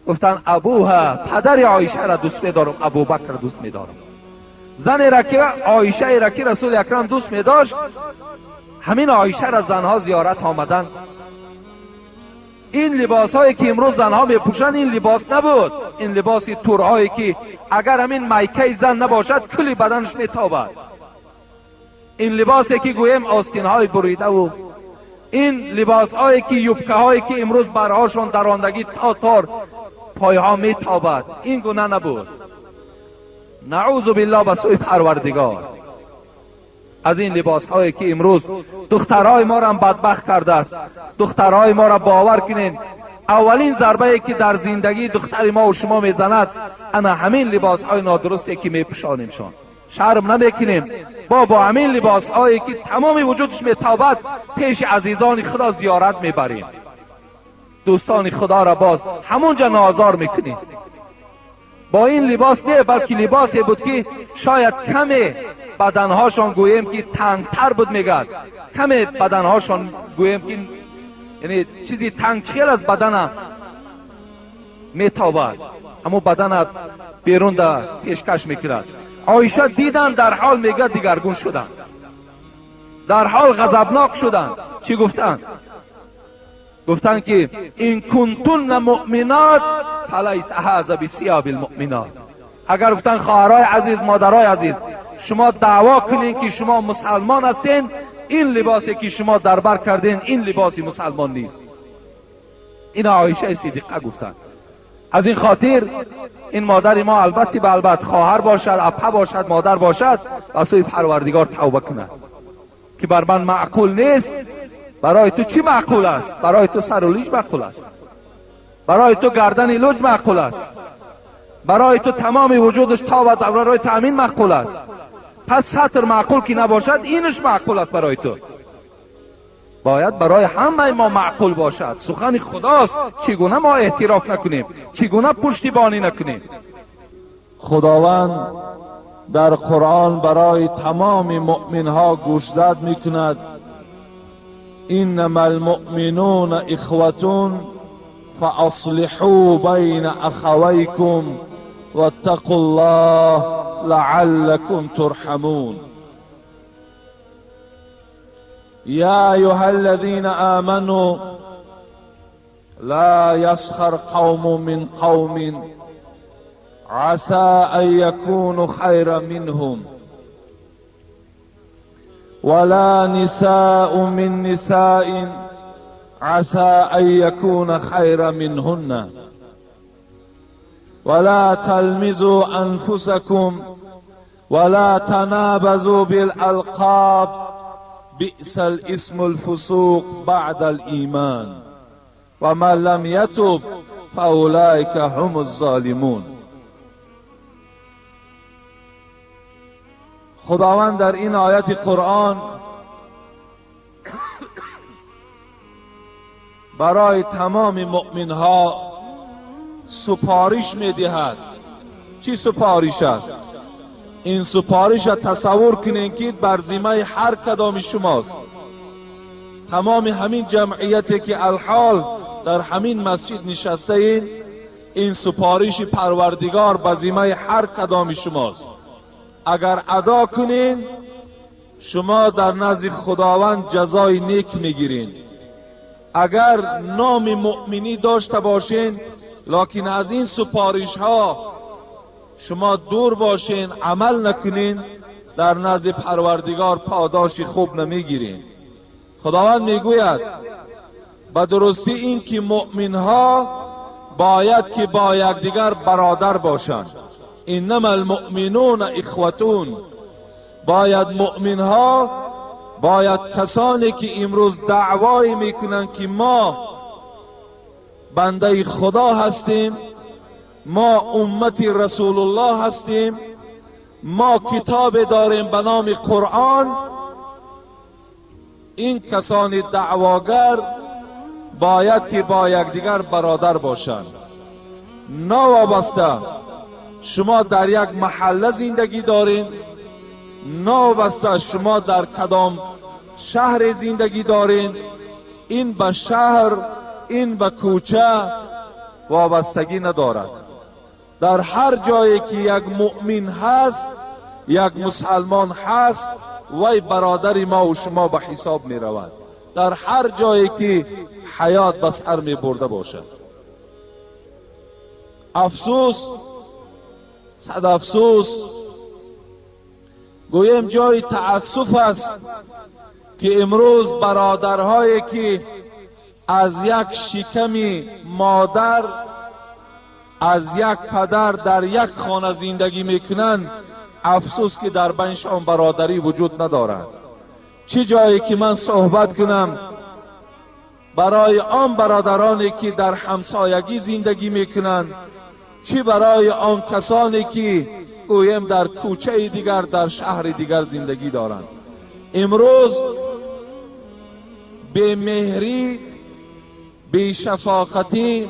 گفتن ابوها، پدر عایشه را دوست می‌دارم، ابوبکر را دوست می‌دارم. زن را که عایشه را که رسول اکرم دوست می‌داشت، همین عایشه را زنها زیارت آمدن. این لباس هایی که امروز زنها میپوشن این لباس نبود، این لباس تورهایی که اگر همین میکه زن نباشد کلی بدنش میتابد. این لباسی که گویم آستین های بریده و این لباس هایی که یوبکه هایی که امروز برهاشون دراندگی تار پایها میتابد، این گونه نبود. نعوذ بالله به سوی پروردگار از این لباس هایی که امروز دخترهای ما را بدبخت کرده است. دخترهای ما را باور کنین اولین ضربه که در زندگی دختر ما و شما میزند انا همین لباس های نادرستی که میپوشانیمشان. شرم نمیکنیم با همین لباس هایی که تمام وجودش میتابد پیش عزیزان خدا زیارت میبریم، دوستان خدا را باز همونجا نازار میکنیم. با این لباس نه، بلکه لباسی بود که شاید کمی بدنهاشان گویم که تنگتر بود، میگد کمی بدنهاشان گویم که یعنی چیزی تنگچیل از بدن میتابد، اما بدن بیرون دا پیشکش میکرد. عایشه دیدن در حال میگه دیگرگون شدن، در حال غضبناک شدن. چی گفتن؟ گفتن که این کنتن مؤمنات فلیس هذا بثیاب المؤمنات. اگر گفتن خواهرای عزیز، مادرای عزیز، شما دعوا کنین که شما مسلمان هستین، این لباسی که شما دربر کردین این لباسی مسلمان نیست. این عایشه صدیقه گفتن. از این خاطر این مادر ما البته به البته خواهر باشد، اپه باشد، مادر باشد، و سوی پروردگار توبه کند که بر من معقول نیست. برای تو چی معقول است؟ برای تو سر و لیج معقول است، برای تو گردن لوج معقول است، برای تو تمام وجودش تا و دورای تامین معقول است. پس سطر معقول که نباشد اینش معقول است برای تو. باید برای همه ما معقول باشد. سخن خداست، چگونه ما اعتراف نکنیم، چگونه پشتیبانی نکنیم. خداوند در قرآن برای تمام مؤمنها گوشزد میکند انما المؤمنون اخوة فاصلحوا بین اخویکم واتقوا الله لعلكم ترحمون. يا أيها الذين آمنوا لا يسخر قوم من قوم عسى أن يكونوا خيرا منهم ولا نساء من نساء عسى أن يكون خيرا منهن ولا تلمزوا أنفسكم ولا تنابزوا بالألقاب بئس الاسم الفسوق بعد الإيمان ومن لم يتب فأولئك هم الظالمون. خداوند در این آیت قرآن برای تمام مؤمنها سپارش میدهد. چی سپارش است؟ این سپارش را تصور کنین که بر ذمه هر کدام شماست. تمام همین جمعیتی که الحال در همین مسجد نشسته این سپارش پروردگار به ذمه هر کدام شماست. اگر ادا کنین شما در نزد خداوند جزای نیک میگیرین. اگر نام مؤمنی داشته باشین لکن از این سپارش ها شما دور باشین، عمل نکنین، در نزد پروردگار پاداش خوب نمیگیرین. خداوند میگوید به درستی این که مؤمن ها باید که با یکدیگر برادر باشند. انما المؤمنون اخوتون. باید مؤمن ها، باید کسانی که امروز دعوای میکنن که ما بنده خدا هستیم، ما امت رسول الله هستیم، ما کتاب داریم به نام قرآن، این کسان دعواگر باید که با یکدیگر برادر باشند. نوابسته شما در یک محله زندگی دارین، نوابسته شما در کدام شهر زندگی دارین، این به شهر، این به کوچه وابستگی ندارد. در هر جایی که یک مؤمن هست، یک مسلمان هست، وی برادر ما و شما به حساب می رود. در هر جایی که حیات به سر می برده باشد. افسوس، صد افسوس، گویم جای تأسف است که امروز برادرهایی که از یک شکم مادر، از یک پدر در یک خانه زندگی میکنند، افسوس که در بینشان برادری وجود ندارد. چه جایی که من صحبت کنم برای آن برادرانی که در همسایگی زندگی میکنند، چه برای آن کسانی که گویم در کوچه دیگر، در شهر دیگر زندگی دارند. امروز بی مهری، بی شفاقتی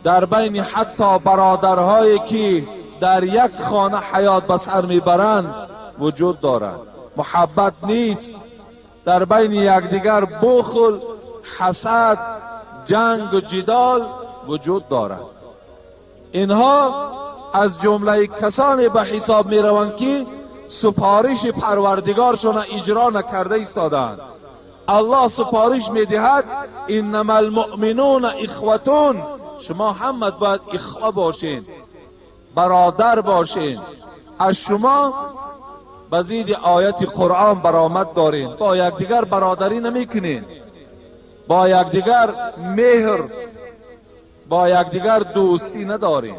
در بین حتی برادرهایی که در یک خانه حیات به سر میبرند وجود دارد. محبت نیست، در بین یکدیگر بخل، حسد، جنگ و جدال وجود دارد. اینها از جمله کسانی به حساب می روند که سپارش پروردگارشان اجرا نکرده ایستادند. الله سپارش می دهد انما المؤمنون اخوتون. شما هم باید اخوه باشین، برادر باشین. از شما بزید آیت قرآن برآمد دارین، با یکدیگر برادری نمیکنین، با یکدیگر مهر، با یکدیگر دوستی ندارین.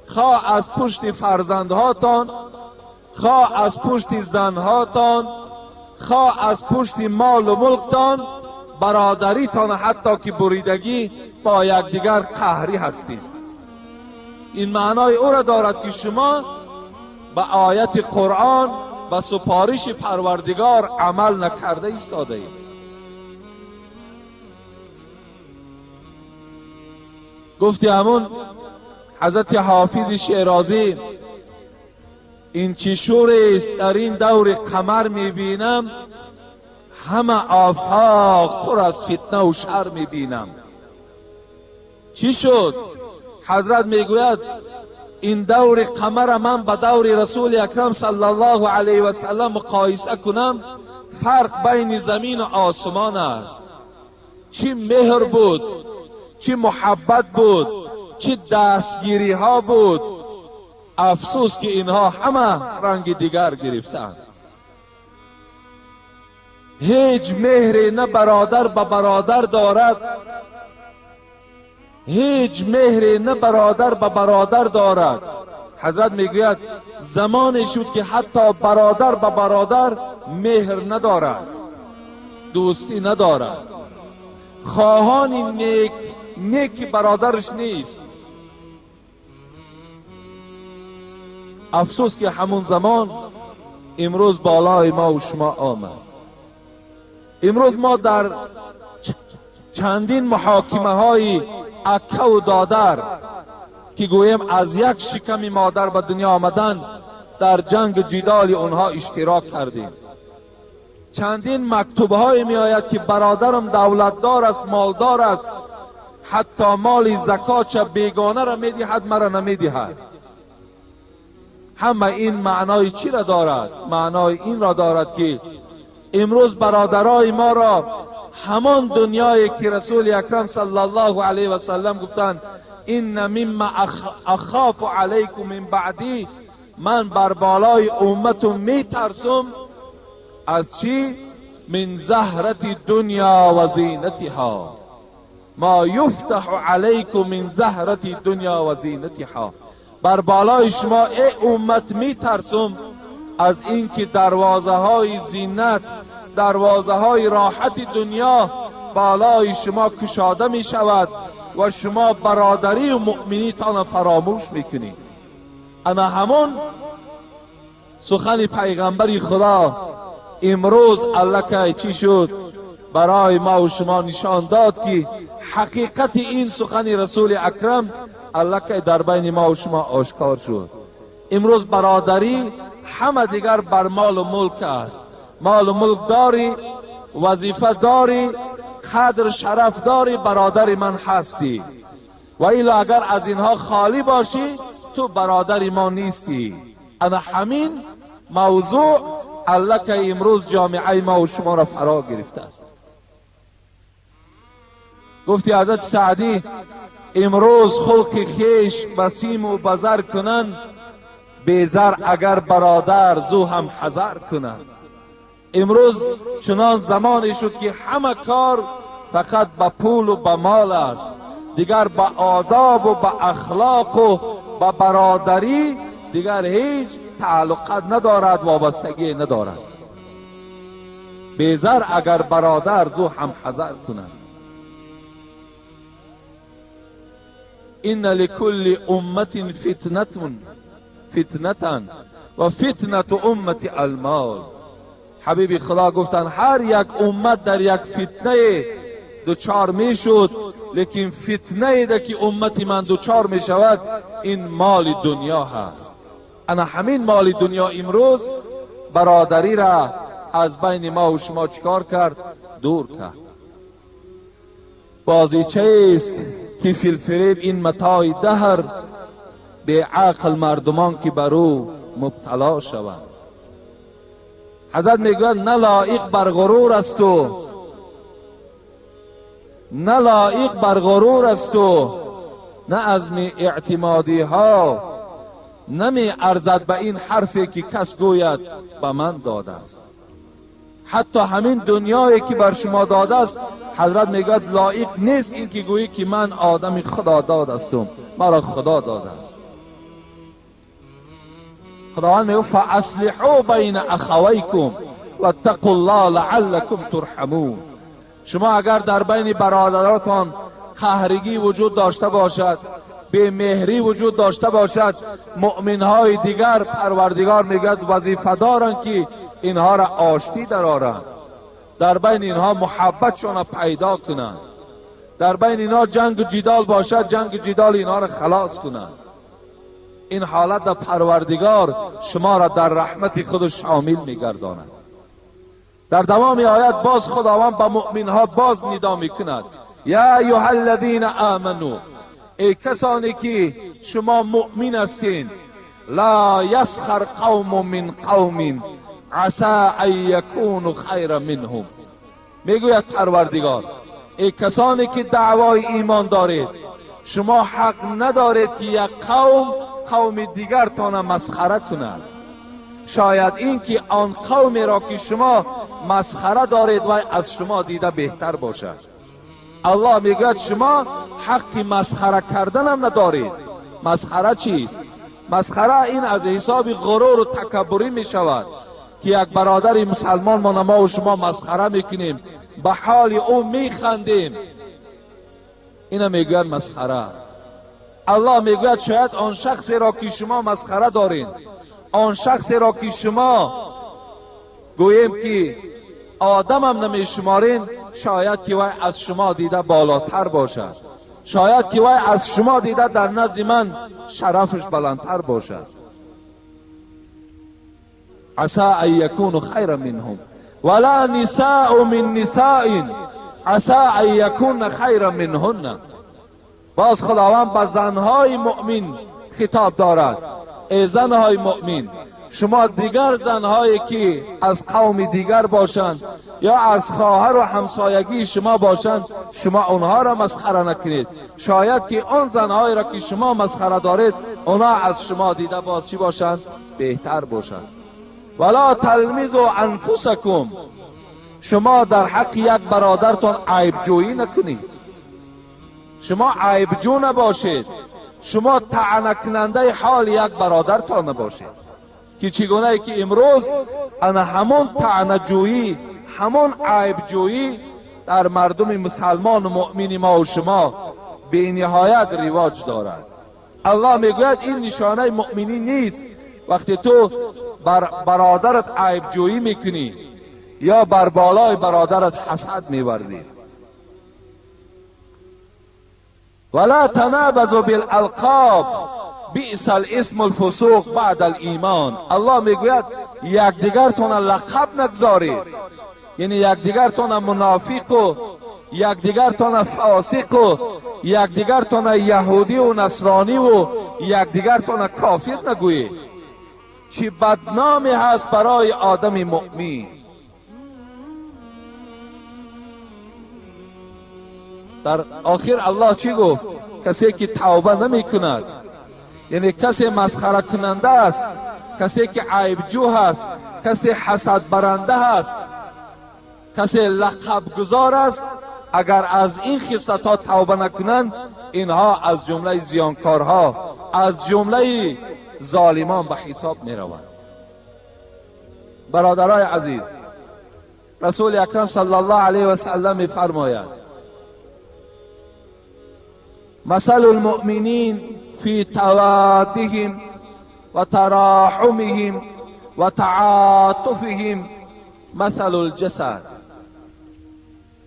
خواه از پشت فرزندهاتان، خواه از پشت زنهاتان، خواه از پشت مال و ملکتان، برادریتان حتی که بریدگی با یکدیگر قهری هستید. این معنای او را دارد که شما به آیت قرآن، به سپارش پروردگار عمل نکرده ایستاده اید. گفتی همون حضرت حافظ شیرازی، این چه شوری است در این دور قمر میبینم، همه آفاق پر از فتنه و شر میبینم. چی شد؟ حضرت میگوید این دور قمر من به دور رسول اکرم صلی الله علیه و سلم مقایسه کنم، فرق بین زمین و آسمان است. چی مهر بود، چی محبت بود، چی دستگیری ها بود. افسوس که اینها همه رنگ دیگر گرفتند. هیچ مهری نه برادر به برادر دارد، هیچ مهری نه برادر به برادر دارد. حضرت میگوید زمانی شد که حتی برادر به برادر مهر ندارد، دوستی ندارد، خواهان نیک برادرش نیست. افسوس که همون زمان امروز بالای ما و شما آمد. امروز ما در چندین محاکمه های اکه و دادر که گویم از یک شکم مادر به دنیا آمدن در جنگ جدال اونها اشتراک کردیم. چندین مکتوب های می آید که برادرم دولتدار است، مالدار است، حتی مال زکات بیگانه را می دهد، مرا نمی دهد. همه این معنای چی را دارد؟ معنای این را دارد که امروز برادرای ما را همان دنیایی که رسول اکرم صلی الله علیه و سلم گفتند این مما اخاف علیکم من بعدی، من بر بالای امتم می ترسم از چی؟ من زهرت دنیا و زینتها، ما یفتح علیکم من زهرت دنیا و زینتها. بر بالای شما ای امت می ترسم از اینکه دروازه های زینت، دروازه های راحت دنیا بالای شما کشاده می شود و شما برادری و مؤمنیتان فراموش می کنید. انا همون سخن پیغمبری خدا امروز الکه چی شد؟ برای ما و شما نشان داد که حقیقت این سخن رسول اکرم الکه در بین ما و شما آشکار شد. امروز برادری همه دیگر بر مال و ملک است. مال و ملک داری، وظیفه داری، قدر شرف داری، برادر من هستی، و الا اگر از اینها خالی باشی تو برادر ما نیستی. انا همین موضوع الکه امروز جامعه ما و شما را فرا گرفته است. گفتی حضرت سعدی امروز خلق خیش بسیم و بزر کنن، بیزر اگر برادر زو هم حذر کنن. امروز چنان زمانی شد که همه کار فقط با پول و با مال است، دیگر با آداب و با اخلاق و با برادری دیگر هیچ تعلقات ندارد، وابستگی ندارد. بیزر اگر برادر زو هم حذر کنند. ان لكل امت فتنه و فتنه امت المال. حبیب خدا گفتن هر یک امت در یک فتنه دوچار می شد، لیکن فتنه ده که امت من دوچار می شود این مال دنیا هست. انا همین مال دنیا امروز برادری را از بین ما و شما چکار کرد؟ دور کرد. بازیچه است که فی الفریب این متاع دهر، به عقل مردمان که بر او مبتلا شوند. حضرت میگوید نه لایق بر غرور است و نه لایق بر غرور است و نه عزم اعتمادی ها نمی ارزد به این حرفی که کس گوید به من داده است. حتی همین دنیایی که بر شما داده است حضرت میگوید لایق نیست این که گویی که من آدم خدا داد هستم، مرا خدا داده است. خداوند میگه فاصلحوا بین اخویکم واتقوا الله لعلکم ترحمون. شما اگر در بین برادراتان قهرگی وجود داشته باشد، بی مهری وجود داشته باشد، مؤمنهای دیگر پروردگار میگوید وظیفه دارند که اینها را آشتی درآورند، در بین اینها محبتشون پیدا کنند، در بین اینها جنگ و جدال باشد جنگ و جدال اینها را خلاص کنند. این حالت در پروردگار شما را در رحمت خود شامل میگرداند. در تمام آیات باز خداوند با مؤمنها باز ندا میکند یا ایها الذین آمنو، ای کسانی که شما مؤمن هستین، لا یسخر قوم من قوم عسى ان یکونوا خیرا منهم. میگوید پروردگار ای کسانی که دعوای ایمان دارید، شما حق ندارید که یک قوم دیگر تان مسخره کند. شاید این که آن قومی را که شما مسخره دارید و از شما دیده بهتر باشد. الله میگوید شما حق مسخره کردن هم ندارید. مسخره چیست؟ مسخره این از حساب غرور و تکبری می شود که یک برادر مسلمان ما و شما مسخره میکنیم، به حال او میخندیم، اینا میگوید مسخره. الله میگوید شاید آن شخصی را که شما مسخره دارین، آن شخصی را که شما گوییم که آدم هم نمیشمارین، شاید که وای از شما دیده بالاتر باشد. شاید که وای از شما دیده در نزد من شرفش بلندتر باشد. عسى ان یکونوا خیرا منهم ولا نساء من نساء عسى ان یکون خیرا منهن. باز خداوند به زنهای مؤمن خطاب دارد: ای زنهای مؤمن، شما دیگر زنهایی که از قوم دیگر باشند یا از خواهر و همسایگی شما باشند، شما اونها را مسخره نکنید. شاید که آن زنهایی را که شما مسخره دارید اونها از شما دیده باز چی باشند؟ بهتر باشند. ولا تلمزوا انفسکم، شما در حق یک برادرتان عیب جویی نکنید. شما عیب جو نباشید. شما طعنه کننده حال یک برادرتان نباشید که چگونه که امروز انا همون طعنه جویی، همون عیب جویی در مردم مسلمان و مؤمن ما و شما به نهایت رواج دارد. الله میگوید این نشانه مؤمنی نیست وقتی تو بر برادرت عیب جویی میکنی یا بر بالای برادرت حسد میورزی. ولا تنابزوا بالالقاب بئس الاسم الفسوق بعد الایمان. الله میگوید یکدیگرتان لقب نگذارید، یعنی یکدیگرتان منافق و یکدیگرتان فاسق و یکدیگرتان یهودی و نصرانی و یکدیگرتان کافر نگویید. چه بدنامی هست برای آدم مؤمن. در آخر الله چی گفت؟ کسی که توبه نمی کند، یعنی کسی مسخره کننده است، کسی که عیب جو هست، کسی حسد برنده هست، کسی لقب گذار است، اگر از این خصلت ها توبه نکنند اینها از جمله زیانکارها، از جمله ظالمان به حساب می روند. برادرای عزیز، رسول اکرم صلی الله علیه و سلم می فرماید: مثل المؤمنین فی توادهم و تراحمهم و تعاطفهم مثل الجسد.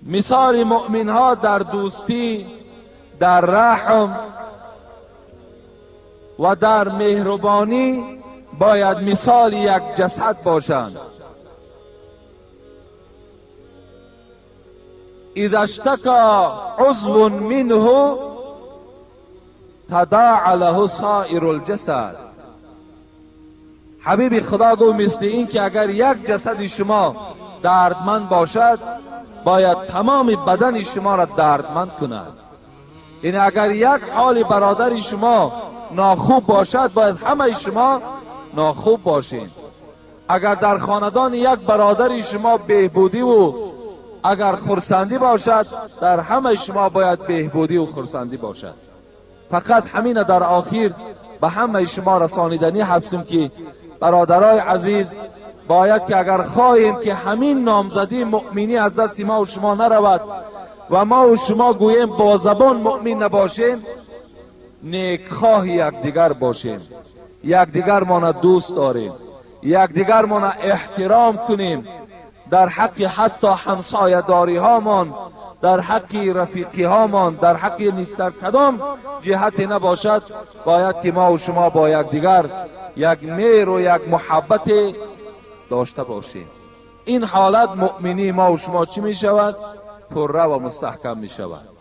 مثال مؤمن ها در دوستی، در رحم و در مهربانی باید مثال یک جسد باشند. اذا اشتکا عضو منه تداعی له سائر الجسد. حبیب خدا گو مثل این که اگر یک جسد شما دردمند باشد باید تمام بدن شما را دردمند کند. یعنی اگر یک حال برادر شما ناخوب باشد باید همه شما ناخوب باشید. اگر در خاندان یک برادر شما بهبودی و اگر خرسندی باشد در همه شما باید بهبودی و خرسندی باشد. فقط همین در آخر به همه شما رسانیدنی هستیم که برادرای عزیز باید که اگر خواهیم که همین نامزدی مؤمنی از دست ما و شما نرود و ما و شما گوییم با زبان مؤمن نباشیم، نیکخواه یکدیگر باشیم، یکدیگر ما دوست داریم، یکدیگر ما احترام کنیم، در حق حتی همسایه داری هامان، در حق رفیقی هامان، در حق در کدام جهتی نباشد باید که ما و شما با یکدیگر یک مهر و یک محبت داشته باشیم. این حالت مؤمنی ما و شما چی می شود؟ پرره و مستحکم می شود.